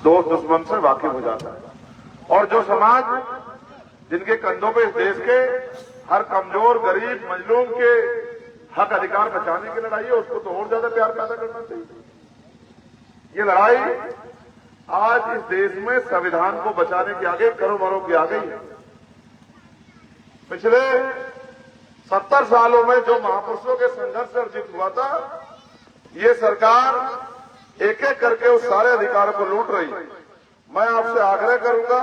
दोस्त दुश्मन से वाकिफ हो जाता है। और जो समाज जिनके कंधों पे इस देश के हर कमजोर गरीब मजलूम के हक अधिकार बचाने की लड़ाई है, उसको तो और ज्यादा प्यार पैदा करना चाहिए। ये लड़ाई आज इस देश में संविधान को बचाने के आगे करोड़ों की आ गई है। पिछले 70 सालों में जो महापुरुषों के संघर्ष से अर्जित हुआ था, ये सरकार एक एक करके उस सारे अधिकारों को लूट रही है। मैं आपसे आग्रह करूंगा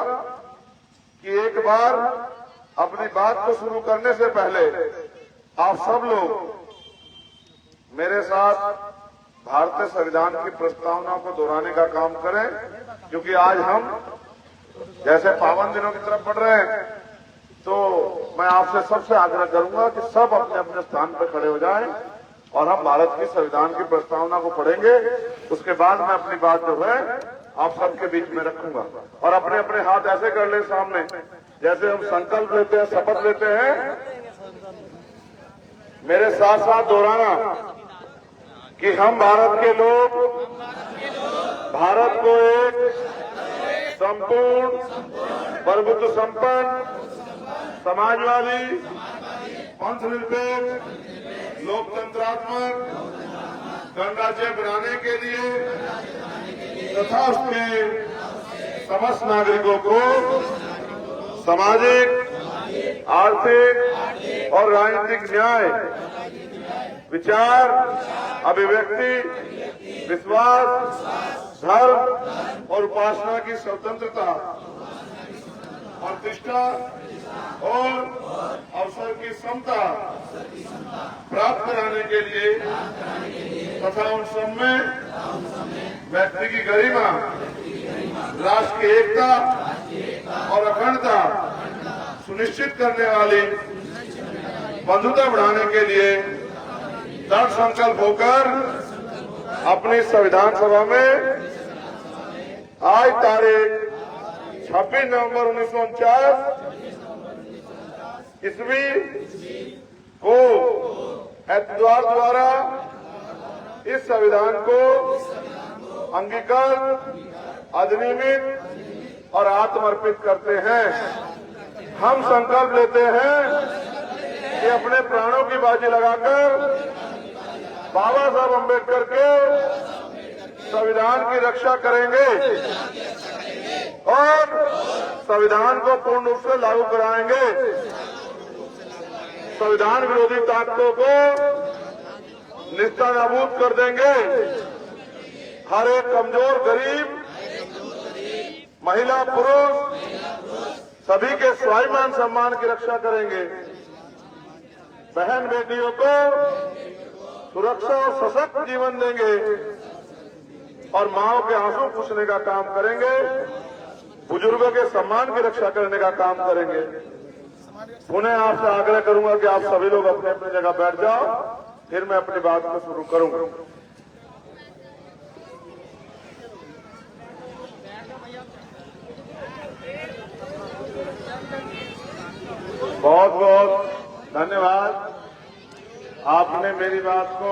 कि एक बार अपनी बात को शुरू करने से पहले आप सब लोग मेरे साथ भारतीय संविधान की प्रस्तावना को दोहराने का काम करें, क्योंकि आज हम जैसे पावन दिनों की तरफ बढ़ रहे हैं, तो मैं आपसे सबसे आग्रह करूंगा कि सब अपने अपने स्थान पर खड़े हो जाएं और हम भारत की संविधान की प्रस्तावना को पढ़ेंगे। उसके बाद मैं अपनी बात जो है आप सबके बीच में रखूंगा। और अपने अपने हाथ ऐसे कर ले सामने, जैसे हम संकल्प लेते हैं, शपथ लेते हैं। मेरे साथ साथ दोहराना कि हम भारत के लोग भारत को एक संपूर्ण प्रभुत्व संपन्न समाजवादी पंथनिरपेक्ष लोकतंत्रात्मक गणराज्य बनाने के लिए तथा उसके समस्त नागरिकों को सामाजिक आर्थिक और राजनीतिक न्याय विचार अभिव्यक्ति विश्वास धर्म और उपासना की स्वतंत्रता प्रतिष्ठा और अवसर की समता प्राप्त कराने के लिए तथा उन सब में व्यक्ति की गरिमा राष्ट्र की एकता और अखंडता सुनिश्चित करने वाली बंधुता बढ़ाने के लिए दृढ़ संकल्प होकर अपनी संविधान सभा में आज तारीख 26 नवंबर 1949 ईस्वी को एतवार द्वारा इस संविधान को अंगीकृत अधिनियमित और आत्मर्पित करते हैं। हम संकल्प लेते हैं कि अपने प्राणों की बाजी लगाकर बाबा साहब अम्बेडकर के संविधान की रक्षा करेंगे और संविधान को पूर्ण रूप से लागू कराएंगे। संविधान विरोधी ताकतों को निस्तानाबूद कर देंगे। हर एक कमजोर गरीब महिला पुरुष सभी के स्वाभिमान सम्मान की रक्षा करेंगे। बहन बेटियों को सुरक्षा और सशक्त जीवन देंगे और माओ के आंसू पूछने का काम करेंगे। बुजुर्गों के सम्मान की रक्षा करने का काम करेंगे। पुनः आपसे आग्रह करूंगा कि आप सभी लोग अपने अपनी जगह बैठ जाओ, फिर मैं अपनी बात को शुरू करूंगा। बहुत बहुत धन्यवाद। आपने मेरी बात को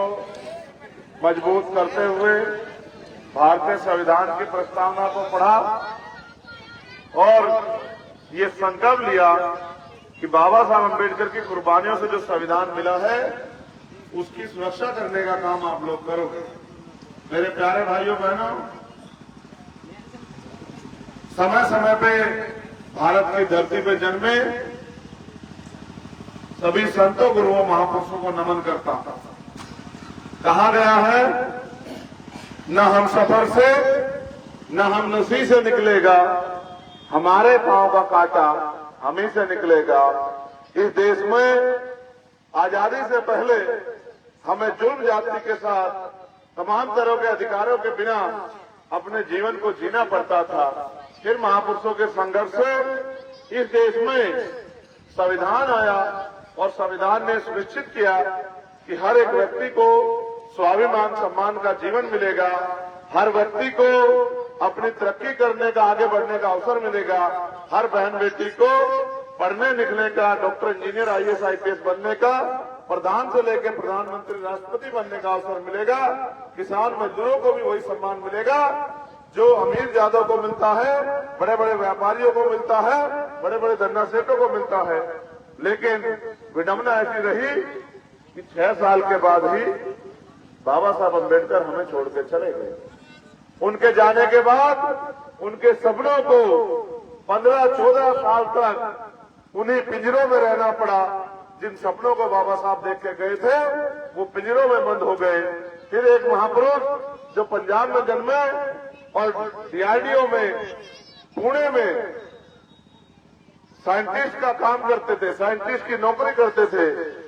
मजबूत करते हुए भारतीय संविधान की प्रस्तावना को पढ़ा और ये संकल्प लिया कि बाबा साहब अम्बेडकर की कुर्बानियों से जो संविधान मिला है उसकी सुरक्षा करने का काम आप लोग करोगे। मेरे प्यारे भाइयों बहनों, समय समय पे भारत की धरती पे जन्मे सभी संतों गुरुओं महापुरुषों को नमन करता था। कहा गया है, न हम सफर से न हम नसी से निकलेगा, हमारे पांव का कांटा हम ही से निकलेगा। इस देश में आजादी से पहले हमें जुर्म जाति के साथ तमाम तरह के अधिकारों के बिना अपने जीवन को जीना पड़ता था। फिर महापुरुषों के संघर्ष से इस देश में संविधान आया और संविधान ने सुनिश्चित किया कि हर एक व्यक्ति को स्वाभिमान सम्मान का जीवन मिलेगा। हर व्यक्ति को अपनी तरक्की करने का, आगे बढ़ने का अवसर मिलेगा। हर बहन बेटी को पढ़ने लिखने का, डॉक्टर इंजीनियर आईएएस आईपीएस बनने का, प्रधान से लेकर प्रधानमंत्री राष्ट्रपति बनने का अवसर मिलेगा। किसान मजदूरों को भी वही सम्मान मिलेगा जो अमीर जादव को मिलता है, बड़े बड़े व्यापारियों को मिलता है, बड़े बड़े धंधा सेठों को मिलता है। लेकिन विडंबना ऐसी रही कि 6 साल के बाद ही बाबा साहब अम्बेडकर हमें छोड़ के चले गए। उनके जाने के बाद उनके सपनों को 15-14 साल तक उन्हीं पिंजरों में रहना पड़ा। जिन सपनों को बाबा साहब देख के गए थे वो पिंजरों में बंद हो गए। फिर एक महापुरुष जो पंजाब में जन्मे और डीआरडीओ में, पुणे में साइंटिस्ट का काम करते थे, साइंटिस्ट की नौकरी करते थे,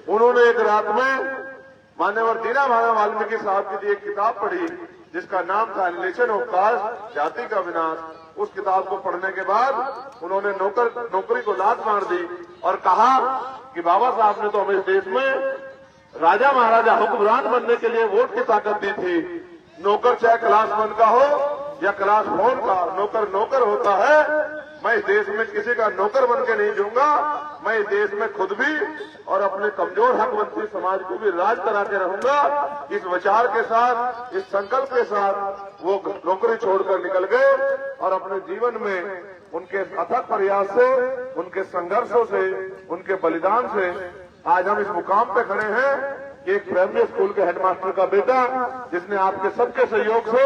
उन्होंने एक रात में मान्यवर दीना भाया वाल्मीकि साहब की एक किताब पढ़ी जिसका नाम था एनिहिलेशन ऑफ कास्ट, जाति का विनाश। उस किताब को पढ़ने के बाद उन्होंने नौकरी को लात मार दी और कहा कि बाबा साहब ने तो हमें इस देश में राजा महाराजा हुक्मरान बनने के लिए वोट की ताकत दी थी। नौकर चाहे क्लास 1 का हो या क्लास 4 का, नौकर नौकर होता है। मैं इस देश में किसी का नौकर बन के नहीं जाऊंगा। मैं इस देश में खुद भी और अपने कमजोर हकवंशी समाज को भी राज करा के रहूंगा। इस विचार के साथ, इस संकल्प के साथ वो नौकरी छोड़कर निकल गए और अपने जीवन में उनके अथक प्रयास से, उनके संघर्षों से, उनके बलिदान से आज हम इस मुकाम पे खड़े हैं। एक प्राइमरी स्कूल के हेडमास्टर का बेटा जिसने आपके सबके सहयोग से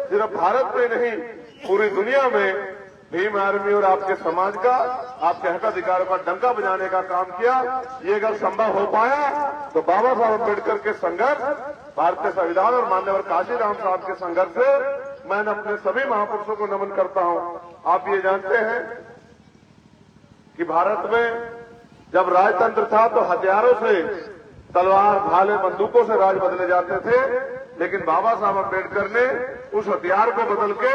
सिर्फ भारत में नहीं पूरी दुनिया में भीम आर्मी और आपके समाज का, आपके हक अधिकारों का डंका बजाने का काम किया। ये अगर संभव हो पाया तो बाबा साहब अम्बेडकर के संघर्ष, भारतीय संविधान और मान्यवर काशीराम साहब के संघर्ष से मैं अपने सभी महापुरुषों को नमन करता हूं। आप ये जानते हैं कि भारत में जब राजतंत्र था तो हथियारों से, तलवार, भाले, बंदूकों से राज बदले जाते थे। लेकिन बाबा साहब अम्बेडकर ने उस हथियार को बदल के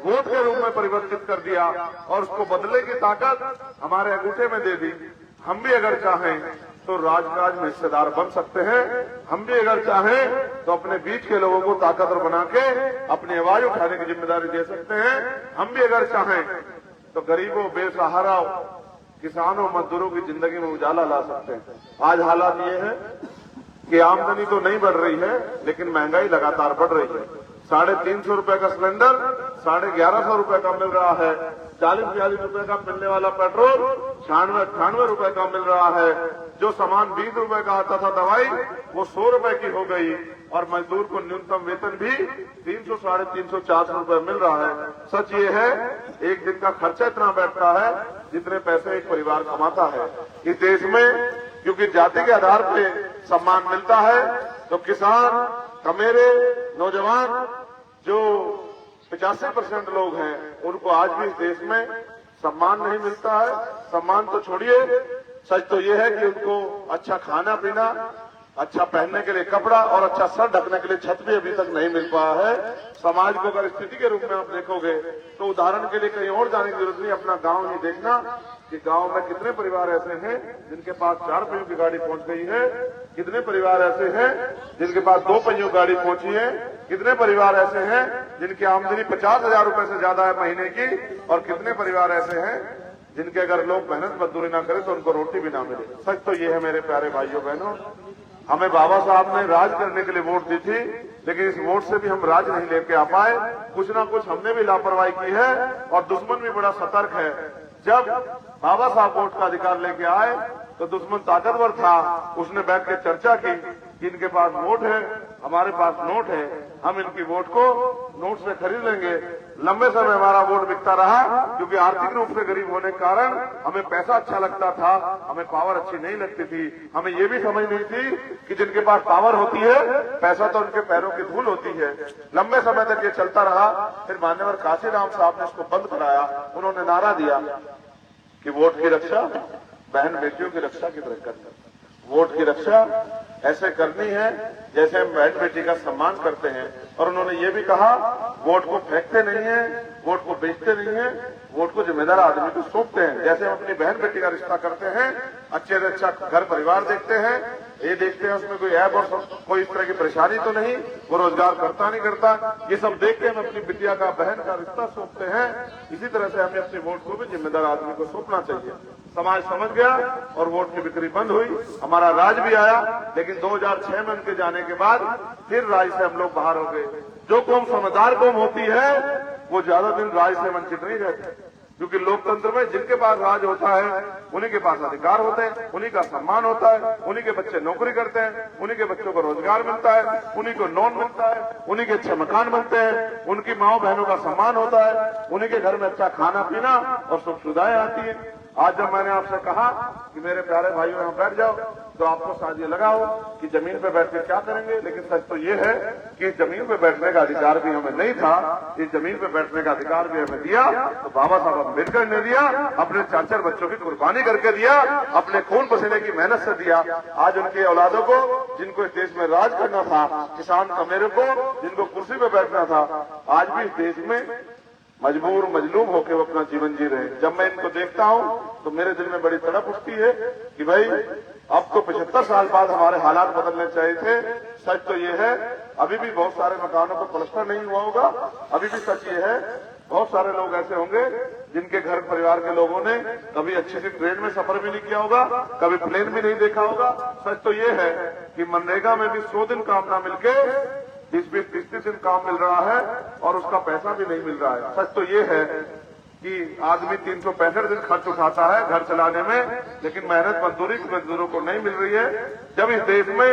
वोट के रूप में परिवर्तित कर दिया और उसको बदलने की ताकत हमारे अंगूठे में दे दी। हम भी अगर चाहें तो राजकाज में हिस्सेदार बन सकते हैं। हम भी अगर चाहें तो अपने बीच के लोगों को ताकतवर बना के अपनी आवाज उठाने की जिम्मेदारी दे सकते हैं। हम भी अगर चाहें तो गरीबों, बेसहारा किसानों, मजदूरों की जिंदगी में उजाला ला सकते हैं। आज हालात ये है कि आमदनी तो नहीं बढ़ रही है लेकिन महंगाई लगातार बढ़ रही है। 350 रुपए का सिलेंडर 1150 रुपए का मिल रहा है। 40-42 रुपए का मिलने वाला पेट्रोल 96-98 रुपए का मिल रहा है। जो सामान 20 रुपए का आता था दवाई वो 100 रुपए की हो गई और मजदूर को न्यूनतम वेतन भी 300, 350, 400 रुपए मिल रहा है। सच ये है एक दिन का खर्चा इतना बैठता है जितने पैसे एक परिवार कमाता है इस देश में। क्योंकि जाति के आधार पे सम्मान मिलता है तो किसान, कमेरे, नौजवान जो 85% लोग हैं उनको आज भी इस देश में सम्मान नहीं मिलता है। सम्मान तो छोड़िए, सच तो ये है कि उनको अच्छा खाना पीना, अच्छा पहनने के लिए कपड़ा और अच्छा सर ढकने के लिए छत भी अभी तक नहीं मिल पाया है। समाज को अगर स्थिति के रूप में आप देखोगे तो उदाहरण के लिए कहीं और जाने की जरूरत नहीं, अपना गांव ही देखना कि गांव में कितने परिवार ऐसे हैं जिनके पास 4 पहियों की गाड़ी पहुंच गई है, कितने परिवार ऐसे हैं जिनके पास 2 पहियों गाड़ी पहुंची है, कितने परिवार ऐसे हैं जिनकी आमदनी 50,000 रुपए से ज्यादा है महीने की, और कितने परिवार ऐसे हैं जिनके अगर लोग मेहनत मजदूरी ना करें तो उनको रोटी भी ना मिले। सच तो ये है मेरे प्यारे भाइयों बहनों, हमें बाबा साहब ने राज करने के लिए वोट दी थी लेकिन इस वोट से भी हम राज नहीं लेके आ पाए। कुछ ना कुछ हमने भी लापरवाही की है और दुश्मन भी बड़ा सतर्क है। जब बाबा साहब वोट का अधिकार लेके आए तो दुश्मन ताकतवर था, उसने बैठ के चर्चा की कि इनके पास वोट है, हमारे पास नोट है, हम इनकी वोट को नोट से खरीद लेंगे। लंबे समय हमारा वोट बिकता रहा क्योंकि आर्थिक रूप से गरीब होने के कारण हमें पैसा अच्छा लगता था, हमें पावर अच्छी नहीं लगती थी। हमें ये भी समझ नहीं थी कि जिनके पास पावर होती है पैसा तो उनके पैरों की धूल होती है। लंबे समय तक ये चलता रहा। फिर मान्यवर काशीराम साहब ने इसको बंद कराया। उन्होंने नारा दिया कि वोट की रक्षा बहन बेटियों की रक्षा की तरह करना। वोट की रक्षा ऐसे करनी है जैसे हम बहन बेटी का सम्मान करते हैं। और उन्होंने ये भी कहा वोट को फेंकते नहीं है, वोट को बेचते नहीं है, वोट को जिम्मेदार आदमी को सौंपते हैं। जैसे हम अपनी बहन बेटी का रिश्ता करते हैं, अच्छे से अच्छा घर परिवार देखते हैं, ये देखते हैं उसमें कोई ऐब और कोई इस तरह की परेशानी तो नहीं, वो रोजगार करता नहीं करता, ये सब देख के हम अपनी बिटिया का, बहन का रिश्ता सौंपते हैं। इसी तरह से हमें अपने वोट को भी जिम्मेदार आदमी को सौंपना चाहिए। समाज समझ गया और वोट की बिक्री बंद हुई। हमारा राज भी आया लेकिन 2006 में उनके जाने के बाद फिर राज से हम लोग बाहर हो गए। जो कौम समझदार कौम होती है वो ज्यादा दिन राज से वंचित नहीं रहते, क्योंकि लोकतंत्र में जिनके पास राज होता है उन्हीं के पास अधिकार होते हैं, उन्हीं का सम्मान होता है, उन्हीं के बच्चे नौकरी करते हैं, उन्हीं के बच्चों को रोजगार मिलता है, उन्हीं को लोन मिलता है, उन्हीं के अच्छे मकान बनते हैं, उनकी माओ बहनों का सम्मान होता है, उन्हीं के घर में अच्छा खाना पीना और सुख सुविधाएं आती है। आज जब मैंने आपसे कहा कि मेरे प्यारे भाइयों यहाँ बैठ जाओ, तो आपको शायद ये लगा हो कि जमीन पे बैठ के क्या करेंगे, लेकिन सच तो ये है कि जमीन पे बैठने का अधिकार भी हमें नहीं था। ये जमीन पे बैठने का अधिकार भी हमें दिया तो बाबा साहब अम्बेडकर ने दिया, अपने 4 बच्चों की कुर्बानी करके दिया, अपने खून पसीने की मेहनत से दिया। आज उनके औलादों को, जिनको इस देश में राज करना था, किसान अमीरों को, जिनको कुर्सी पे बैठना था, आज भी इस देश में मजबूर मजलूम होकर वो अपना जीवन जी रहे हैं। जब मैं इनको देखता हूं तो मेरे दिल में बड़ी तड़प उठती है कि भाई अब तो 75 साल बाद हमारे हालात बदलने चाहिए थे। सच तो ये है अभी भी बहुत सारे मकानों पर प्लास्टर नहीं हुआ होगा, अभी भी सच ये है बहुत सारे लोग ऐसे होंगे जिनके घर परिवार के लोगों ने कभी अच्छी सी ट्रेन में सफर भी नहीं किया होगा, कभी प्लेन भी नहीं देखा होगा। सच तो ये है कि मनरेगा में भी 100 दिन काम ना मिलके 20-20-30 दिन काम मिल रहा है और उसका पैसा भी नहीं मिल रहा है। सच तो ये है कि आदमी 365 दिन खर्च उठाता है घर चलाने में, लेकिन मेहनत मजदूरों को नहीं मिल रही है। जब इस देश में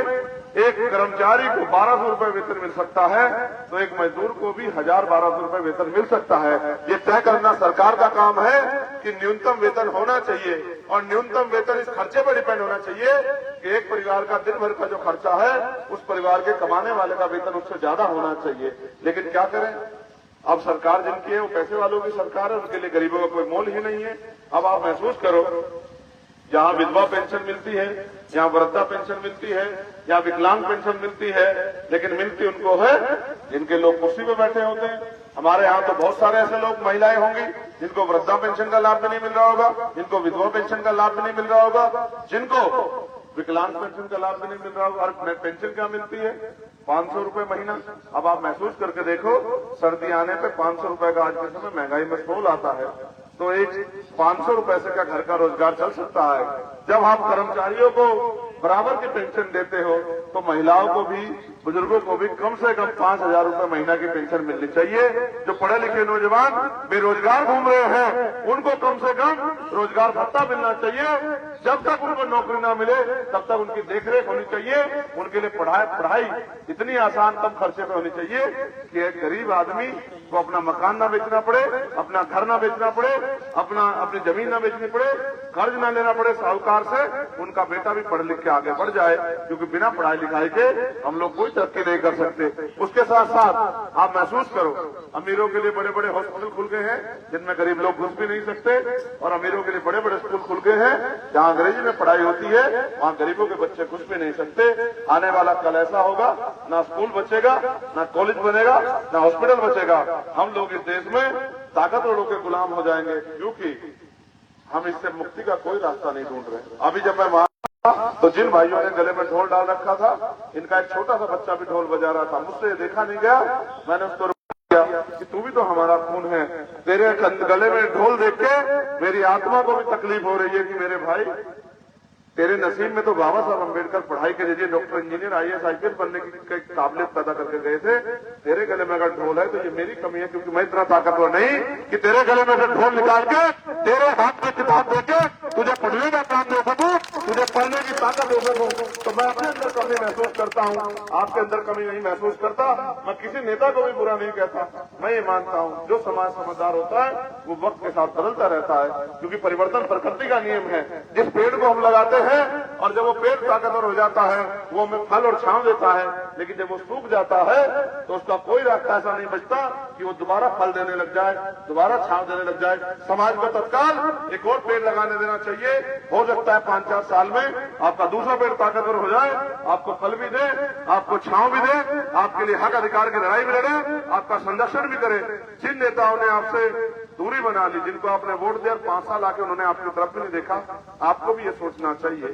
एक कर्मचारी को 1200 रुपए वेतन मिल सकता है तो एक मजदूर को भी 1000-1200 रुपए वेतन मिल सकता है। ये तय करना सरकार का काम है कि न्यूनतम वेतन होना चाहिए, और न्यूनतम वेतन इस खर्चे पर डिपेंड होना चाहिए कि एक परिवार का दिन भर का जो खर्चा है उस परिवार के कमाने वाले का वेतन उससे ज्यादा होना चाहिए। लेकिन क्या करें, अब सरकार जिनकी है वो पैसे वालों की सरकार है, उनके लिए गरीबों का कोई मोल ही नहीं है। अब आप महसूस करो, जहां विधवा पेंशन मिलती है, जहां वृद्धा पेंशन मिलती है, जहां विकलांग पेंशन मिलती है, लेकिन मिलती उनको है जिनके लोग कुर्सी पे बैठे होते हैं। हमारे यहाँ तो बहुत सारे ऐसे लोग, महिलाएं होंगी जिनको वृद्धा पेंशन का लाभ भी नहीं मिल रहा होगा, जिनको विधवा पेंशन का लाभ भी नहीं मिल रहा होगा, जिनको विकलांग पेंशन का लाभ भी नहीं मिल रहा होगा। और पेंशन क्या मिलती है? 500 रुपए महीना। अब आप महसूस करके देखो, सर्दी आने पे 500 रुपए का आज के समय महंगाई में तोल आता है, तो एक 500 रुपए से क्या घर का रोजगार चल सकता है? जब आप कर्मचारियों को बराबर की पेंशन देते हो तो महिलाओं को भी, बुजुर्गों को भी कम से कम 5000 रुपए महीना की पेंशन मिलनी चाहिए। जो पढ़े लिखे नौजवान बेरोजगार घूम रहे हैं उनको कम से कम रोजगार भत्ता मिलना चाहिए। जब तक उनको नौकरी ना मिले तब तक उनकी देखरेख होनी चाहिए। उनके लिए पढ़ाई इतनी आसान कम खर्चे में होनी चाहिए कि एक गरीब आदमी को अपना मकान ना बेचना पड़े, अपना घर ना बेचना पड़े, अपनी जमीन ना बेचनी पड़े, कर्ज ना लेना पड़े साहूकार से, उनका बेटा भी पढ़ लिख के आगे बढ़ जाए। क्योंकि बिना पढ़ाई लिखाई के हम लोग कोई तरक्की नहीं कर सकते। उसके साथ साथ आप महसूस करो, अमीरों के लिए बड़े बड़े हॉस्पिटल खुल गए हैं जिनमें गरीब लोग घुस भी नहीं सकते, और अमीरों के लिए बड़े बड़े स्कूल खुल गए हैं जहां अंग्रेजी में पढ़ाई होती है, वहां गरीबों के बच्चे घुस भी नहीं सकते। आने वाला कल ऐसा होगा, ना स्कूल बचेगा, ना कॉलेज बनेगा, ना हॉस्पिटल बचेगा। हम लोग इस देश में ताकतवरों के गुलाम हो जाएंगे, क्योंकि हम इससे मुक्ति का कोई रास्ता नहीं ढूंढ रहे। अभी जब मैं तो जिन भाइयों ने गले में ढोल डाल रखा था, इनका एक छोटा सा बच्चा भी ढोल बजा रहा था, मुझसे देखा नहीं गया, मैंने उसको रोका कि तू भी तो हमारा खून है, तेरे गले में ढोल देख के मेरी आत्मा को भी तकलीफ हो रही है कि मेरे भाई तेरे नसीब में तो बाबा साहब अम्बेडकर पढ़ाई के जरिए डॉक्टर, इंजीनियर, IAS, IPS बनने की काबिलियत पैदा करके गए थे। तेरे गले में अगर ढोल है तो ये मेरी कमी है, क्योंकि मैं इतना ताकतवर नहीं कि तेरे गले में से ढोल निकाल के तेरे हाथ में किताब देके तुझे पढ़ने का काम दे सकूं, तुझे पढ़ने की ताकत दे सकूं। तो मैं अपने अंदर कमी महसूस करता हूं, आपके अंदर कमी नहीं महसूस करता। मैं किसी नेता को भी बुरा नहीं कहता, मैं ये मानता हूं जो समाज समझदार होता है वो वक्त के साथ बदलता रहता है, क्योंकि परिवर्तन प्रकृति का नियम है। जिस पेड़ को हम लगाते हैं और जब वो पेड़ ताकतवर हो जाता है वो हमें फल और छांव देता है, लेकिन जब वो सूख जाता है तो उसका कोई रास्ता ऐसा नहीं बचता कि वो दोबारा फल देने लग जाए, दोबारा छांव देने लग जाए। समाज को तत्काल एक और पेड़ लगाने देना चाहिए। हो सकता है 5-4 साल में आपका दूसरा पेड़ ताकतवर हो जाए, आपको फल भी दे, आपको छांव भी दे, आपके लिए हक अधिकार की लड़ाई भी लड़े, आपका संरक्षण भी करे। जिन नेताओं ने आपसे दूरी बना ली, जिनको आपने वोट दिया, 5 साल आके उन्होंने आपकी तरफ भी नहीं देखा, आपको भी ये सोचना चाहिए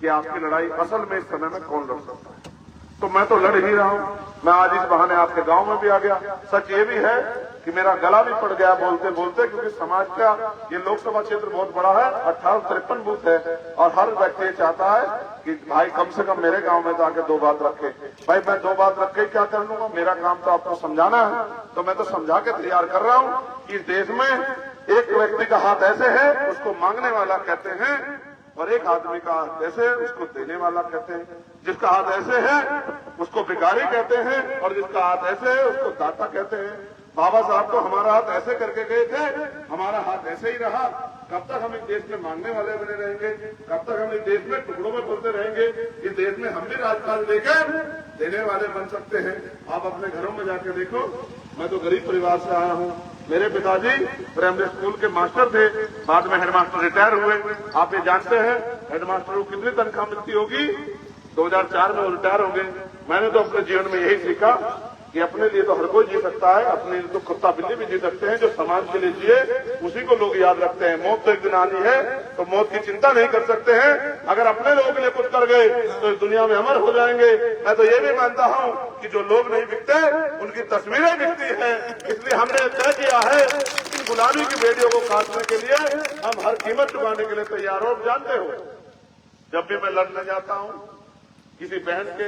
कि आपकी लड़ाई असल में इस समय में कौन लड़ सकता है। तो मैं तो लड़ ही रहा हूं। मैं आज इस बहाने आपके गांव में भी आ गया। सच ये भी है कि कि मेरा गला भी पड़ गया बोलते बोलते, क्योंकि समाज का ये लोकसभा क्षेत्र बहुत बड़ा है, 1853 बूथ है, और हर व्यक्ति चाहता है कि भाई कम से कम मेरे गांव में तो आके 2 बात रखे। भाई मैं 2 बात रख के क्या कर लूंगा, मेरा काम तो आपको समझाना है, तो मैं तो समझा के तैयार कर रहा हूं कि इस देश में एक व्यक्ति का हाथ ऐसे है उसको मांगने वाला कहते हैं, और एक आदमी का हाथ ऐसे है उसको देने वाला कहते हैं। जिसका हाथ ऐसे है उसको भिखारी कहते हैं, और जिसका हाथ ऐसे है उसको दाता कहते हैं। बाबा साहब तो हमारा हाथ ऐसे करके गए थे, हमारा हाथ ऐसे ही रहा। कब तक हम इस देश में मांगने वाले बने रहेंगे, कब तक हम इस देश में टुकड़ों में बोलते रहेंगे। इस देश में हम भी राजकाज लेकर देने वाले बन सकते हैं। आप अपने घरों में जाके देखो, मैं तो गरीब परिवार से आया हूँ। मेरे पिताजी प्राइमरी स्कूल के मास्टर थे, बाद में हेडमास्टर रिटायर हुए। आप ये जानते हैं हेडमास्टर को कितनी तनख्वाह मिलती होगी? 2004 में वो रिटायर हो गए। मैंने तो अपने जीवन में यही सीखा कि अपने लिए तो हर कोई जी सकता है, अपने लिए तो कुत्ता बिल्ली भी जी सकते हैं। जो समाज के लिए जिए उसी को लोग याद रखते हैं। मौत तो एक दिन आनी है, तो मौत की चिंता नहीं कर सकते हैं। अगर अपने लोगों के लिए कुछ कर गए तो इस दुनिया में अमर हो जाएंगे। मैं तो ये भी मानता हूँ कि जो लोग नहीं बिकते उनकी तस्वीरें बिकती हैं। इसलिए हमने तय किया है कि गुलामी की बेड़ियों को काटने के लिए हम हर कीमत चुकाने के लिए तैयार हो। जानते हो, जब भी मैं लड़ने जाता हूँ, किसी बहन के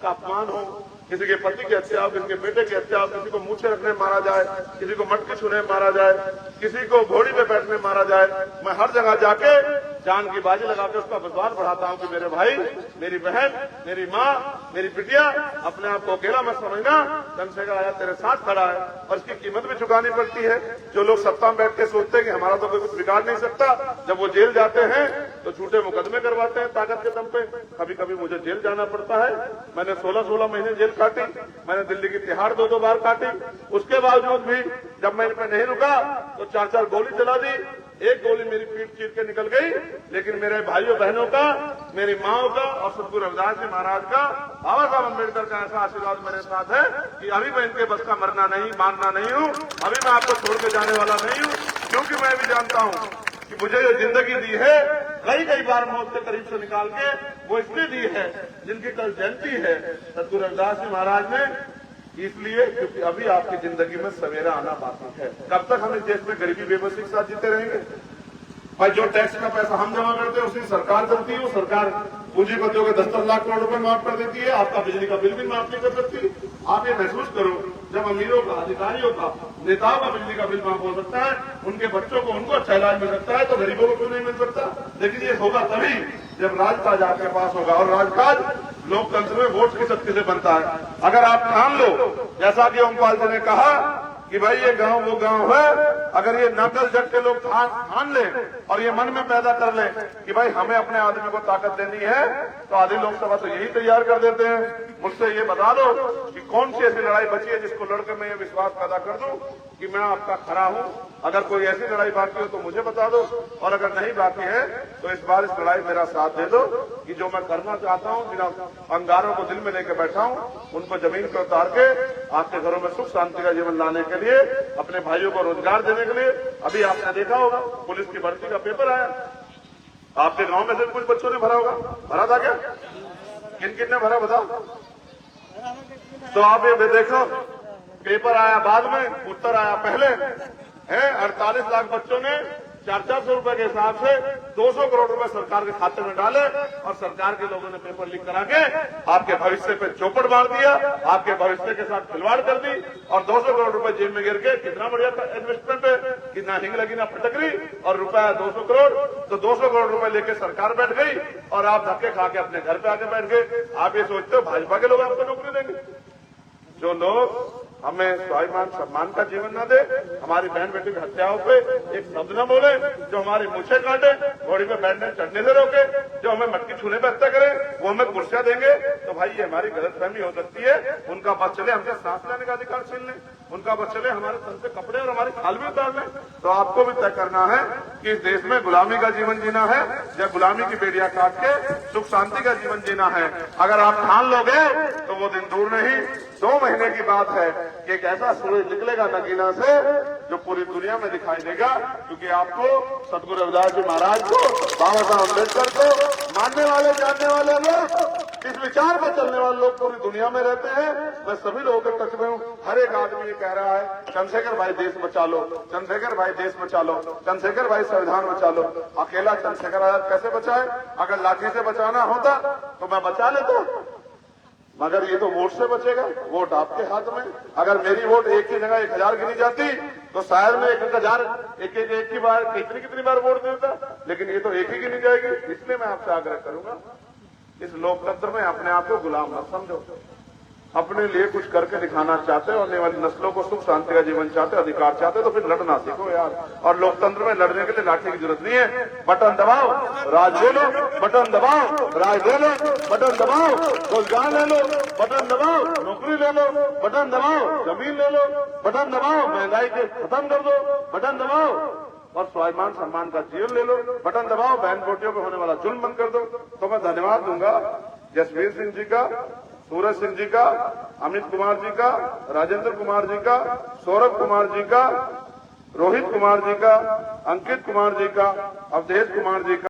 अपमान हो, किसी के पति की हत्या हो, किसी के बेटे की हत्या हो, किसी को मूछे रखने मारा जाए, किसी को मटकी छूने मारा जाए, किसी को घोड़ी पे बैठने मारा जाए, मैं हर जगह जाके जान की बाजी लगा के उसका विश्वास बढ़ाता हूं कि मेरे भाई, मेरी बहन, मेरी माँ, मेरी बिटिया, अपने आप को अकेला मत समझना, चंद्रशेखर आजाद तेरे साथ खड़ा है। और इसकी कीमत भी चुकानी पड़ती है। जो लोग सत्ता में बैठ के सोचते हैं कि हमारा तो कोई कुछ बिगाड़ नहीं सकता, जब वो जेल जाते हैं तो झूठे मुकदमे करवाते हैं ताकत के दम पे। कभी कभी मुझे जेल जाना पड़ता है। मैंने 16-16 महीने जेल काटी, मैंने दिल्ली की तिहाड़ 2-2 बार काटी। उसके बावजूद भी जब मैं इन पर नहीं रुका तो 4-4 गोली चला दी। एक गोली मेरी पीठ चीर के निकल गई, लेकिन मेरे भाइयों बहनों का, मेरी माओ का और सदगुरु रविदास जी महाराज का, बाबा साहब अम्बेडकर का ऐसा आशीर्वाद मेरे साथ है कि अभी मैं इनके बस का मरना नहीं, मानना नहीं हूँ। अभी मैं आपको छोड़ के जाने वाला नहीं हूँ, क्योंकि मैं भी जानता हूँ कि मुझे जो जिंदगी दी है कई बार मौत के करीब से निकाल के वो इसलिए दी है, जिनकी कल जयंती है सदगुरु रविदास जी महाराज ने, इसलिए क्योंकि अभी आपकी जिंदगी में सवेरा आना बाकी है। कब तक हम इस देश में गरीबी बेबसी के साथ जीते रहेंगे? भाई जो टैक्स का पैसा हम जमा करते हैं उसकी सरकार करती है, वो सरकार पूंजीपतियों के 10-10 लाख करोड़ रुपए माफ कर देती है। आपका बिजली का बिल भी माफ नहीं कर सकती। आप ये महसूस करो, जब अमीरों का, अधिकारियों का, नेताओं का बिजली का बिल माफ हो सकता है, उनके बच्चों को उनको अच्छा इलाज मिल सकता है, तो गरीबों को क्यों नहीं मिल सकता? लेकिन ये होगा तभी जब राजकाज आपके पास होगा, और राजकाज लोकतंत्र में वोट की शक्ति से बनता है। अगर आप ठान लो, जैसा कि ओमपाल जी ने कहा कि भाई ये गांव वो गांव है, अगर ये नकल जग के लोग ठान ले और ये मन में पैदा कर ले कि भाई हमें अपने आदमी को ताकत देनी है, तो आधी लोकसभा तो यही तैयार कर देते हैं। मुझसे ये बता दो कि कौन सी ऐसी लड़ाई बची है जिसको लड़कर मैं ये विश्वास पैदा कर दूं कि मैं आपका खरा हूं। अगर कोई ऐसी लड़ाई बाकी हो तो मुझे बता दो, और अगर नहीं बाकी है तो इस बार इस लड़ाई मेरा साथ दे दो कि जो मैं करना चाहता हूं, जिन अंगारों को दिल में लेकर बैठा हूं, उनको जमीन पर उतार के आपके घरों में सुख शांति का जीवन लाने के लिए, अपने भाइयों को रोजगार देने के लिए। अभी आपने देखा होगा पुलिस की भर्ती का पेपर आया, आपके गांव में से कुछ बच्चों ने भरा होगा, भरा था क्या? किन किन ने भरा बताओ? तो आप ये देखो, पेपर आया बाद में, उत्तर आया पहले है। 48 लाख बच्चों ने 400-400 रुपए के हिसाब से 200 करोड़ रुपए सरकार के खाते में डाले, और सरकार के लोगों ने पेपर लीक करा के आपके भविष्य पे चौपट मार दिया, आपके भविष्य के साथ खिलवाड़ कर दी, और 200 करोड़ रुपए जेब में गिर के कितना बढ़िया इन्वेस्टमेंट है कि ना हिंग लगी ना फटकरी, और रुपया 200 करोड़। तो 200 करोड़ रुपए लेके सरकार बैठ गई और आप धक्के खा के अपने घर पे आके बैठ गए। आप ये सोचते हो भाजपा के लोग आपको नौकरी देंगे? जो लोग हमें स्वाभिमान सम्मान का जीवन न दे, हमारी बहन बेटी की हत्याओं पे एक शब्द न बोले, जो हमारी मूछे काटे, घोड़ी पे बैठने चढ़ने से रोके, जो हमें मटकी छूने पे हत्या करे, वो हमें कुर्सियां देंगे, तो भाई ये हमारी गलतफहमी हो सकती है। उनका बस चले हमसे सांस लेने का अधिकार छीन लें, उनका बस चले हमारे तन से कपड़े और हमारी खाल भी उतार लें। तो आपको भी तय करना है कि इस देश में गुलामी का जीवन जीना है या गुलामी की बेड़ियां काट के सुख शांति का जीवन जीना है। अगर आप ठान लोगे तो वो दिन दूर नहीं, 2 महीने की बात है कि एक ऐसा सूरज निकलेगा नगीना से जो पूरी दुनिया में दिखाई देगा, क्योंकि आपको सदगुरु रविदास जी महाराज को, बाबा साहब अम्बेडकर को मानने वाले जानने वाले लोग इस विचार पर चलने वाले लोग पूरी दुनिया में रहते हैं। मैं सभी लोगों के टच में हूं। हर एक आदमी ये कह रहा है चंद्रशेखर भाई देश बचा लो, चंद्रशेखर भाई देश बचा लो, चंद्रशेखर भाई संविधान बचा लो। अकेला चंद्रशेखर आजाद कैसे बचाए? अगर लाठी से बचाना होता तो मैं बचा लेता, मगर ये तो वोट से बचेगा। वोट आपके हाथ में। अगर मेरी वोट एक की जगह 1000 गिनी जाती तो शायद मैं 1000 एक की बार कितनी बार वोट देता, लेकिन ये तो एक ही गिनी जाएगी। इसलिए मैं आपसे आग्रह करूंगा, इस लोकतंत्र में अपने आप को गुलाम मत समझो। अपने लिए कुछ करके दिखाना चाहते हो, आने वाली नस्लों को सुख शांति का जीवन चाहते हो, अधिकार चाहते हो, तो फिर लड़ना सीखो यार। और लोकतंत्र में लड़ने के लिए लाठी की जरूरत नहीं है। बटन दबाओ, राज ले लो, बटन दबाओ, राज ले लो, बटन दबाओ, रोजगार ले लो, बटन दबाओ, नौकरी ले लो, बटन दबाओ, जमीन ले लो, बटन दबाओ, महंगाई के खत्म कर दो, बटन दबाओ, और स्वाभिमान सम्मान का जीवन ले लो, बटन दबाओ, बहन बेटियों पर होने वाला जुल्म बंद कर दो। तो मैं धन्यवाद दूंगा जसवीर सिंह जी का, सूरज सिंह जी का, अमित कुमार जी का, राजेंद्र कुमार जी का, सौरभ कुमार जी का, रोहित कुमार जी का, अंकित कुमार जी का, अवधेश कुमार जी का।